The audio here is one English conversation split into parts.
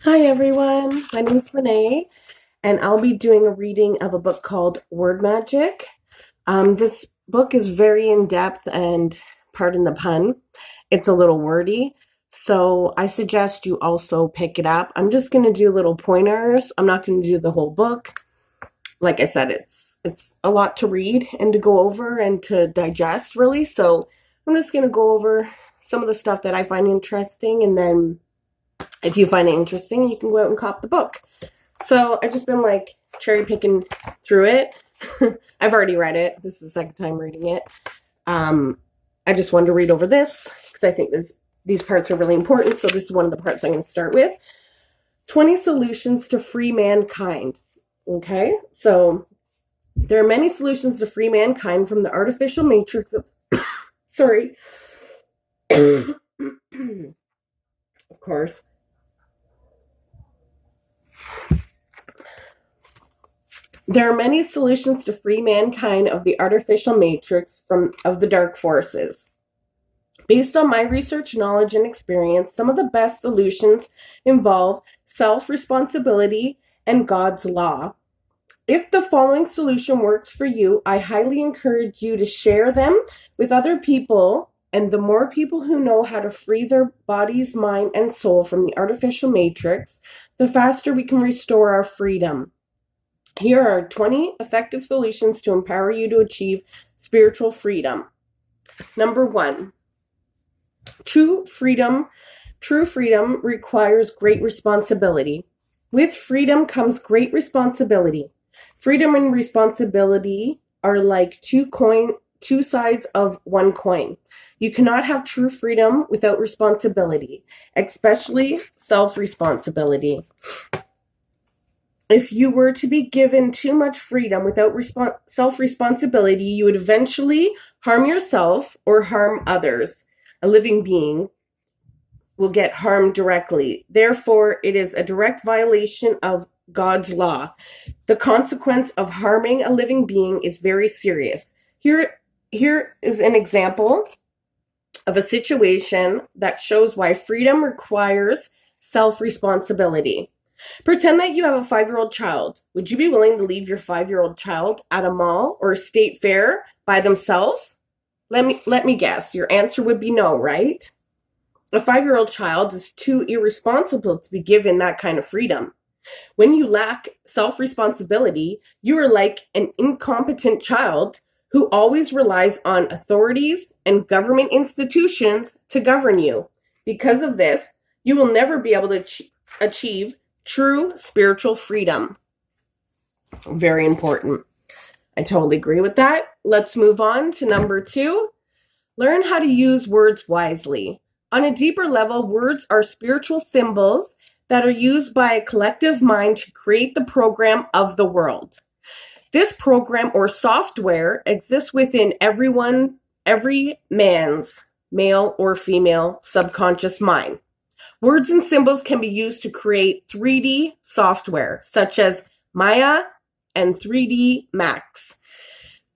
Hi everyone, my name is Renee, and I'll be doing a reading of a book called Word Magic. This book is very in depth and, pardon the pun, it's a little wordy, so I suggest you also pick it up. I'm just going to do little pointers. I'm not going to do the whole book. Like I said, it's a lot to read and to go over and to digest, really. So I'm just going to go over some of the stuff that I find interesting, and then if you find it interesting, you can go out and cop the book. So I've just been like cherry picking through it. I've already read it. This is the second time reading it. I just wanted to read over this because I think these parts are really important. So this is one of the parts I'm going to start with. 20 solutions to free mankind. Okay, so there are many solutions to free mankind from the artificial matrix of, sorry, of course. There are many solutions to free mankind of the artificial matrix of the dark forces. Based on my research, knowledge, and experience, some of the best solutions involve self-responsibility and God's law. If the following solution works for you, I highly encourage you to share them with other people, and the more people who know how to free their bodies, mind, and soul from the artificial matrix, the faster we can restore our freedom. Here are 20 effective solutions to empower you to achieve spiritual freedom. Number 1, true freedom requires great responsibility. With freedom comes great responsibility. Freedom and responsibility are like two sides of one coin. You cannot have true freedom without responsibility, especially self-responsibility. If you were to be given too much freedom without self-responsibility, you would eventually harm yourself or harm others. A living being will get harmed directly. Therefore, it is a direct violation of God's law. The consequence of harming a living being is very serious. Here is an example of a situation that shows why freedom requires self-responsibility. Pretend that you have a 5-year-old child. Would you be willing to leave your 5-year-old child at a mall or a state fair by themselves? Let me guess. Your answer would be no, right? A 5-year-old child is too irresponsible to be given that kind of freedom. When you lack self-responsibility, you are like an incompetent child who always relies on authorities and government institutions to govern you. Because of this, you will never be able to achieve true spiritual freedom. Very important. I totally agree with that. Let's move on to number 2. Learn how to use words wisely. On a deeper level, words are spiritual symbols that are used by a collective mind to create the program of the world. This program or software exists within every man's, male or female, subconscious mind. Words and symbols can be used to create 3D software, such as Maya and 3D Max.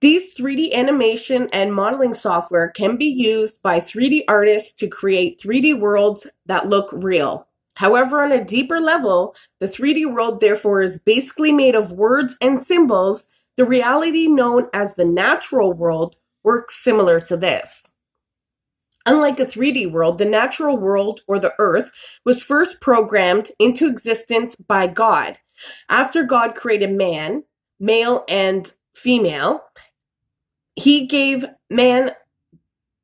These 3D animation and modeling software can be used by 3D artists to create 3D worlds that look real. However, on a deeper level, the 3D world therefore is basically made of words and symbols. The reality known as the natural world works similar to this. Unlike a 3D world, the natural world, or the earth, was first programmed into existence by God. After God created man, male and female, he gave man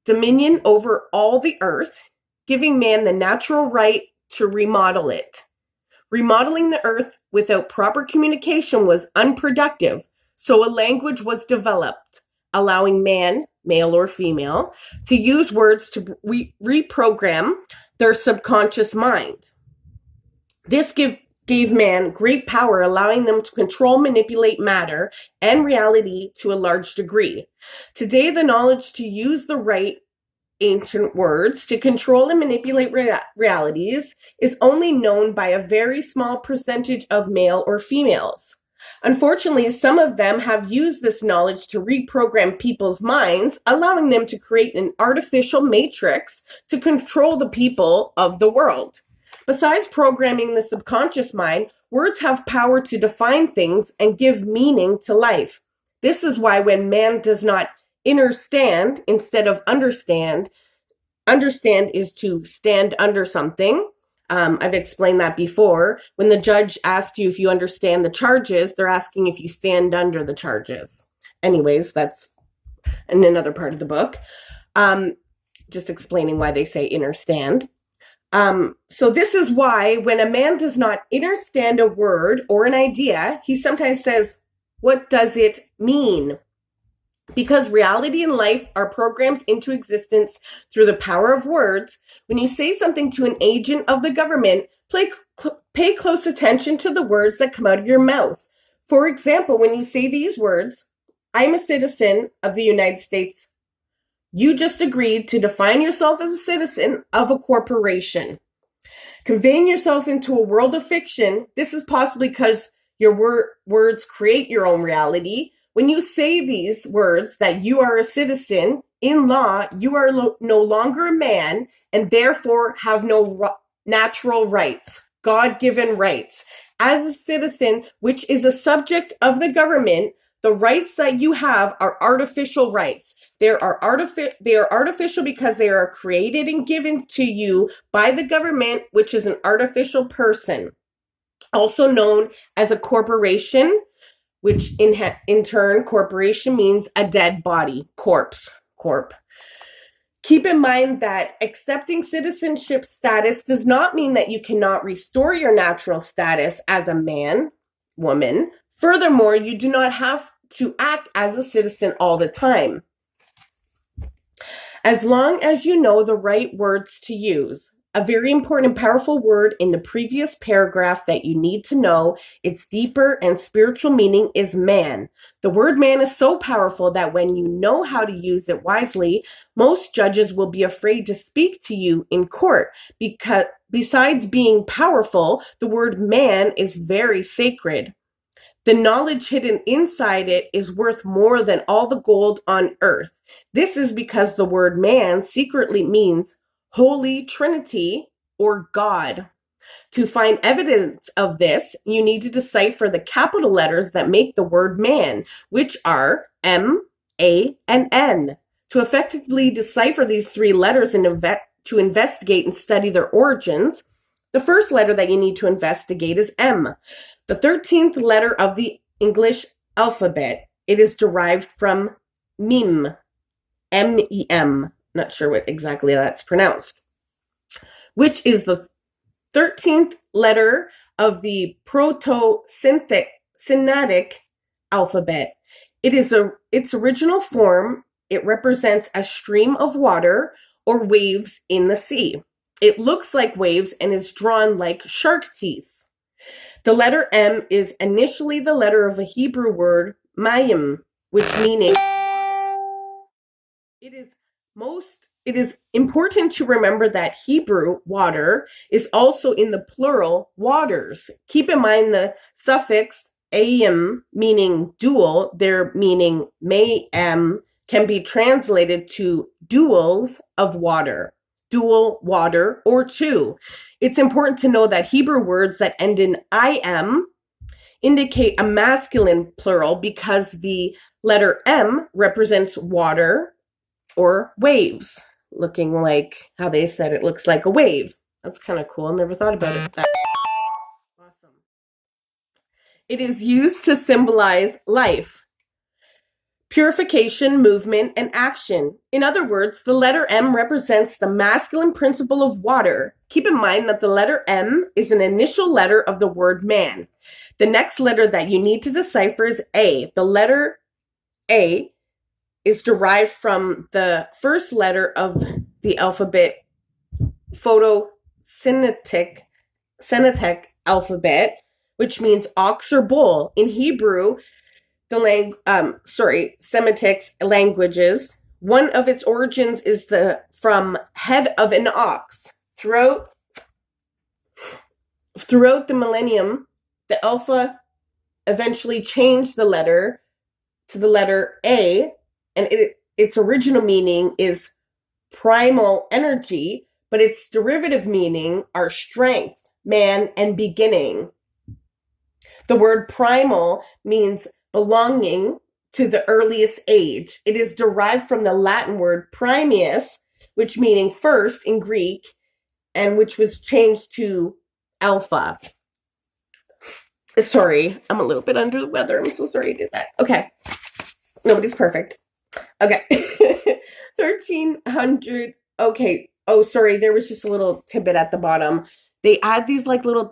dominion over all the earth, giving man the natural right to remodel it. Remodeling the earth without proper communication was unproductive, so a language was developed, allowing man, male or female, to use words to reprogram their subconscious mind. This gave man great power, allowing them to control, manipulate matter and reality to a large degree. Today, the knowledge to use the right ancient words to control and manipulate realities is only known by a very small percentage of male or females. Unfortunately, some of them have used this knowledge to reprogram people's minds, allowing them to create an artificial matrix to control the people of the world. Besides programming the subconscious mind, words have power to define things and give meaning to life. This is why when man does not understand instead of understand is to stand under something. I've explained that before. When the judge asks you if you understand the charges, they're asking if you stand under the charges. Anyways, that's in another part of the book. Just explaining why they say understand. So this is why when a man does not understand a word or an idea, he sometimes says, "What does it mean?" Because reality and life are programs into existence through the power of words, when you say something to an agent of the government, pay close attention to the words that come out of your mouth. For example, when you say these words, "I'm a citizen of the United States," you just agreed to define yourself as a citizen of a corporation. Conveying yourself into a world of fiction, this is possibly because your words create your own reality. When you say these words that you are a citizen, in law, you are no longer a man and therefore have no natural rights, God-given rights. As a citizen, which is a subject of the government, the rights that you have are artificial rights. They are artificial because they are created and given to you by the government, which is an artificial person, also known as a corporation, which in turn, corporation means a dead body, corp. Keep in mind that accepting citizenship status does not mean that you cannot restore your natural status as a man, woman. Furthermore, you do not have to act as a citizen all the time. As long as you know the right words to use. A very important and powerful word in the previous paragraph that you need to know, its deeper and spiritual meaning, is man. The word man is so powerful that when you know how to use it wisely, most judges will be afraid to speak to you in court, because besides being powerful, the word man is very sacred. The knowledge hidden inside it is worth more than all the gold on earth. This is because the word man secretly means Holy Trinity or God. To find evidence of this, you need to decipher the capital letters that make the word man, which are M, A, and N. To effectively decipher these three letters and to investigate and study their origins, the first letter that you need to investigate is M, the 13th letter of the English alphabet. It is derived from meme, M-E-M. Not sure what exactly that's pronounced, which is the 13th letter of the Proto-Semitic alphabet. Its original form, it represents a stream of water or waves in the sea. It looks like waves and is drawn like shark teeth. The letter M is initially the letter of a Hebrew word, mayim, which meaning it is important to remember that Hebrew water is also in the plural waters. Keep in mind the suffix ayim, meaning dual, their meaning mayam, can be translated to duals of water, dual water, or two. It's important to know that Hebrew words that end in im indicate a masculine plural because the letter M represents water or waves, looking like how they said it looks like a wave. That's kind of cool. Never thought about it. Awesome. It is used to symbolize life, purification, movement, and action. In other words, the letter M represents the masculine principle of water. Keep in mind that the letter M is an initial letter of the word man. The next letter that you need to decipher is A. The letter A is derived from the first letter of the alphabet, Proto-Semitic alphabet, which means ox or bull. In Hebrew, Semitic languages, one of its origins is from head of an ox. Throughout the millennium, the alpha eventually changed the letter to the letter A, and its original meaning is primal energy, but its derivative meaning are strength, man, and beginning. The word primal means belonging to the earliest age. It is derived from the Latin word primus, which meaning first in Greek, and which was changed to alpha. Sorry, I'm a little bit under the weather. I'm so sorry I did that. Okay. Nobody's perfect. Okay. 1300. Okay. Oh, sorry. There was just a little tidbit at the bottom. They add these little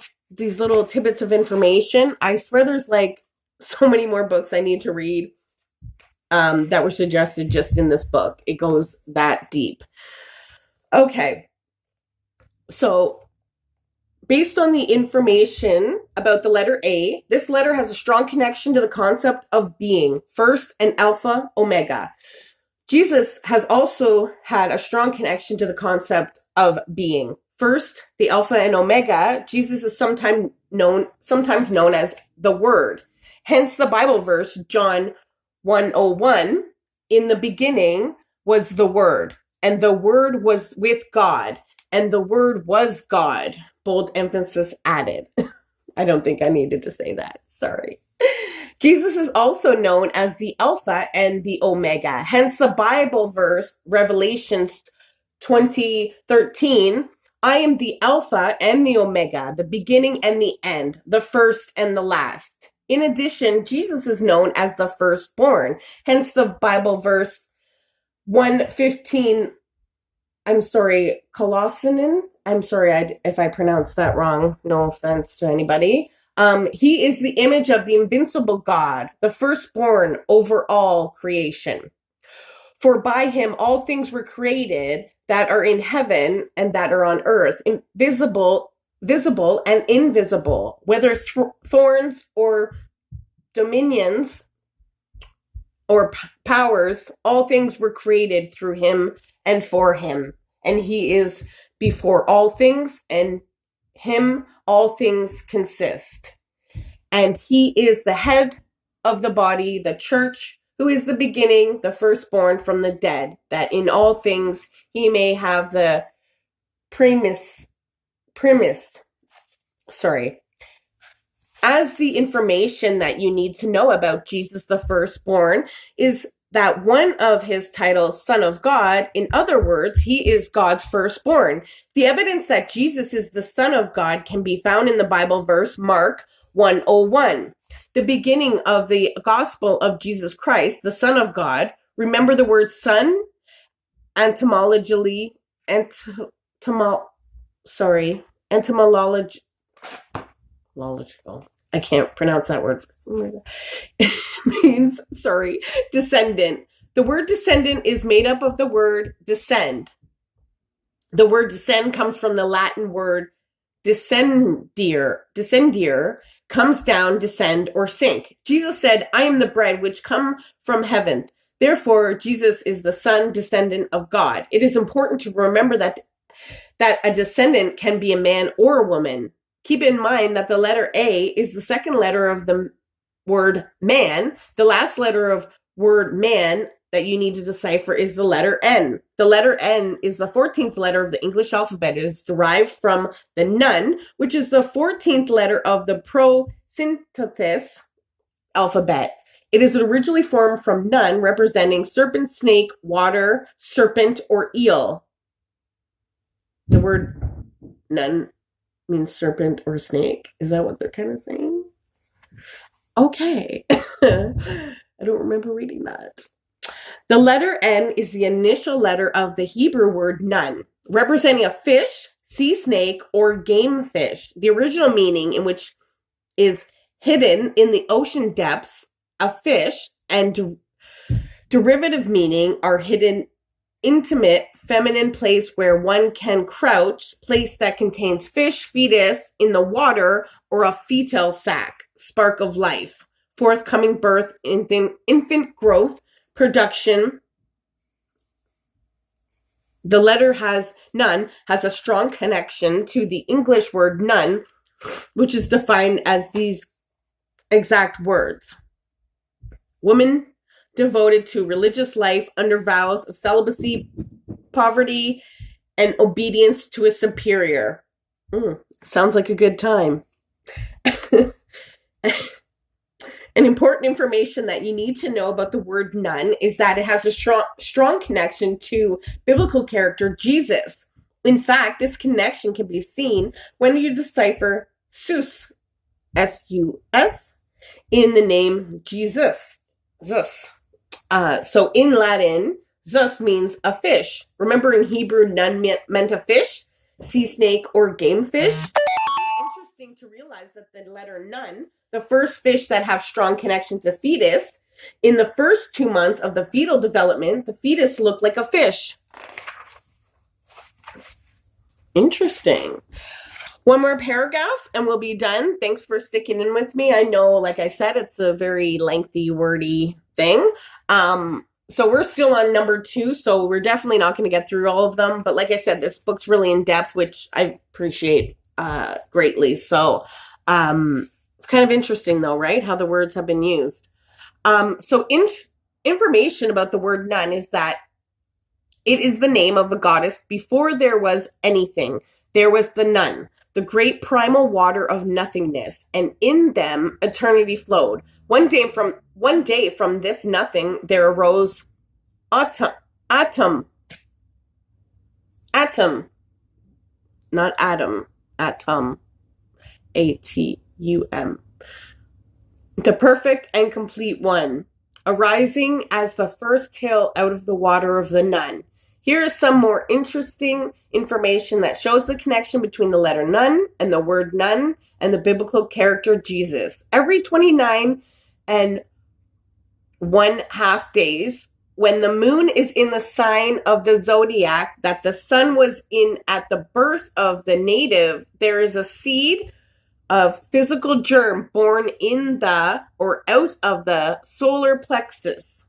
tidbits of information. I swear there's like so many more books I need to read that were suggested just in this book. It goes that deep. Okay. So based on the information about the letter A, this letter has a strong connection to the concept of being, first and alpha, omega. Jesus has also had a strong connection to the concept of being. First, the alpha and omega. Jesus is sometimes known as the Word. Hence the Bible verse, John 1:01, in the beginning was the Word, and the Word was with God, and the Word was God. Bold emphasis added. I don't think I needed to say that. Sorry. Jesus is also known as the Alpha and the Omega. Hence the Bible verse, Revelations 20:13, I am the Alpha and the Omega, the beginning and the end, the first and the last. In addition, Jesus is known as the firstborn. Hence the Bible verse 1:15. I'm sorry, Colossians. I'm sorry if I pronounced that wrong. No offense to anybody. He is the image of the invincible God, the firstborn over all creation. For by him all things were created that are in heaven and that are on earth, visible and invisible, whether thorns or dominions or powers, all things were created through him and for him. And he is before all things, and him all things consist. And he is the head of the body, the church, who is the beginning, the firstborn from the dead, that in all things he may have the premise. Sorry. As the information that you need to know about Jesus the firstborn is that one of his titles, Son of God, in other words, he is God's firstborn. The evidence that Jesus is the Son of God can be found in the Bible verse, Mark 1:01. The beginning of the gospel of Jesus Christ, the Son of God. Remember the word son? Etymological. I can't pronounce that word. It means, descendant. The word descendant is made up of the word descend. The word descend comes from the Latin word descendere, comes down, descend, or sink. Jesus said, I am the bread which come from heaven. Therefore, Jesus is the son, descendant of God. It is important to remember that a descendant can be a man or a woman. Keep in mind that the letter A is the second letter of the word man. The last letter of word man that you need to decipher is the letter N. The letter N is the 14th letter of the English alphabet. It is derived from the nun, which is the 14th letter of the prosynthesis alphabet. It is originally formed from nun, representing serpent, snake, water, serpent, or eel. The word nun means serpent or snake. Is that what they're kind of saying? Okay. I don't remember reading that. The letter N is the initial letter of the Hebrew word nun, representing a fish, sea snake, or game fish. The original meaning in which is hidden in the ocean depths, a fish, and derivative meaning are hidden, intimate, feminine place where one can crouch, place that contains fish, fetus in the water, or a fetal sac, spark of life, forthcoming birth, infant growth, production. The letter nun has a strong connection to the English word nun, which is defined as these exact words. Woman devoted to religious life under vows of celibacy, poverty, and obedience to a superior. Sounds like a good time. An important information that you need to know about the word nun is that it has a strong connection to biblical character Jesus. In fact, this connection can be seen when you decipher Sus, S-U-S, in the name Jesus. Zus. So in Latin, Zus means a fish. Remember in Hebrew, nun meant a fish, sea snake, or game fish? Interesting to realize that the letter nun, the first fish that have strong connection to fetus, in the first 2 months of the fetal development, the fetus looked like a fish. Interesting. One more paragraph and we'll be done. Thanks for sticking in with me. I know, like I said, it's a very lengthy, wordy thing. So we're still on number 2, so we're definitely not going to get through all of them. But like I said, this book's really in depth, which I appreciate greatly. So it's kind of interesting, though, right? How the words have been used. So information about the word nun is that it is the name of the goddess before there was anything. There was the nun, the great primal water of nothingness, and in them eternity flowed. One day from this nothing there arose atom, not atom, atum, A-T-U-M. The perfect and complete one, arising as the first tail out of the water of the nun. Here is some more interesting information that shows the connection between the letter nun and the word nun and the biblical character Jesus. Every 29 and 1/2 days, when the moon is in the sign of the zodiac that the sun was in at the birth of the native, there is a seed of physical germ born in the or out of the solar plexus.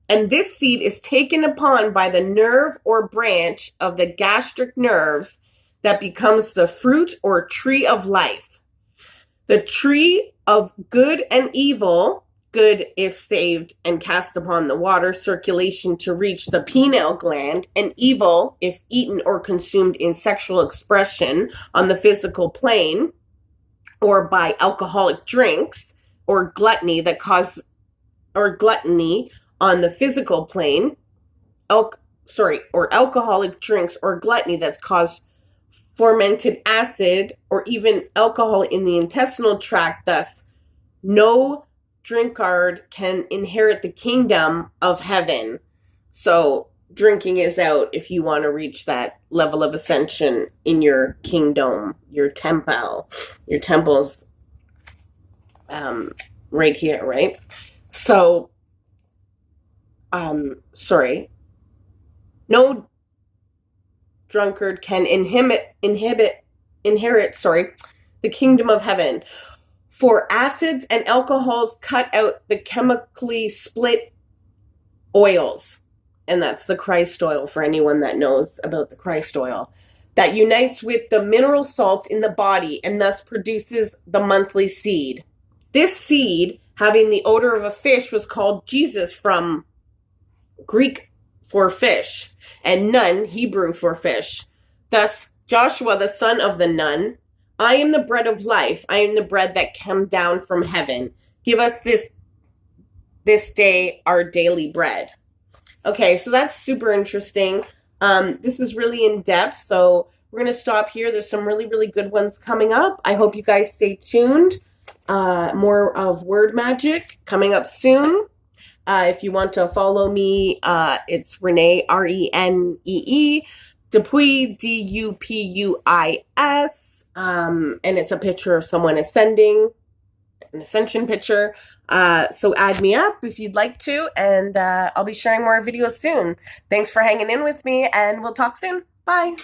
And this seed is taken upon by the nerve or branch of the gastric nerves that becomes the fruit or tree of life. The tree of good and evil, good if saved and cast upon the water circulation to reach the pineal gland, and evil if eaten or consumed in sexual expression on the physical plane, or by alcoholic drinks, or gluttony on the physical plane, or alcoholic drinks or gluttony that's caused fermented acid or even alcohol in the intestinal tract. Thus, no drinkard can inherit the kingdom of heaven. So drinking is out if you want to reach that level of ascension in your kingdom, your temple. Your temple's right here, right? So no drunkard can inherit the kingdom of heaven. For acids and alcohols cut out the chemically split oils. And that's the Christ oil for anyone that knows about the Christ oil. That unites with the mineral salts in the body and thus produces the monthly seed. This seed, having the odor of a fish, was called Jesus, from Greek for fish, and nun, Hebrew for fish. Thus, Joshua, the son of the nun, I am the bread of life. I am the bread that came down from heaven. Give us this day our daily bread. Okay, so that's super interesting. This is really in depth, so we're going to stop here. There's some really, really good ones coming up. I hope you guys stay tuned. More of Word Magic coming up soon. If you want to follow me, it's Renee, R-E-N-E-E, Dupuis, D-U-P-U-I-S, and it's a picture of someone ascending, an ascension picture. So add me up if you'd like to, and I'll be sharing more videos soon. Thanks for hanging in with me, and we'll talk soon. Bye.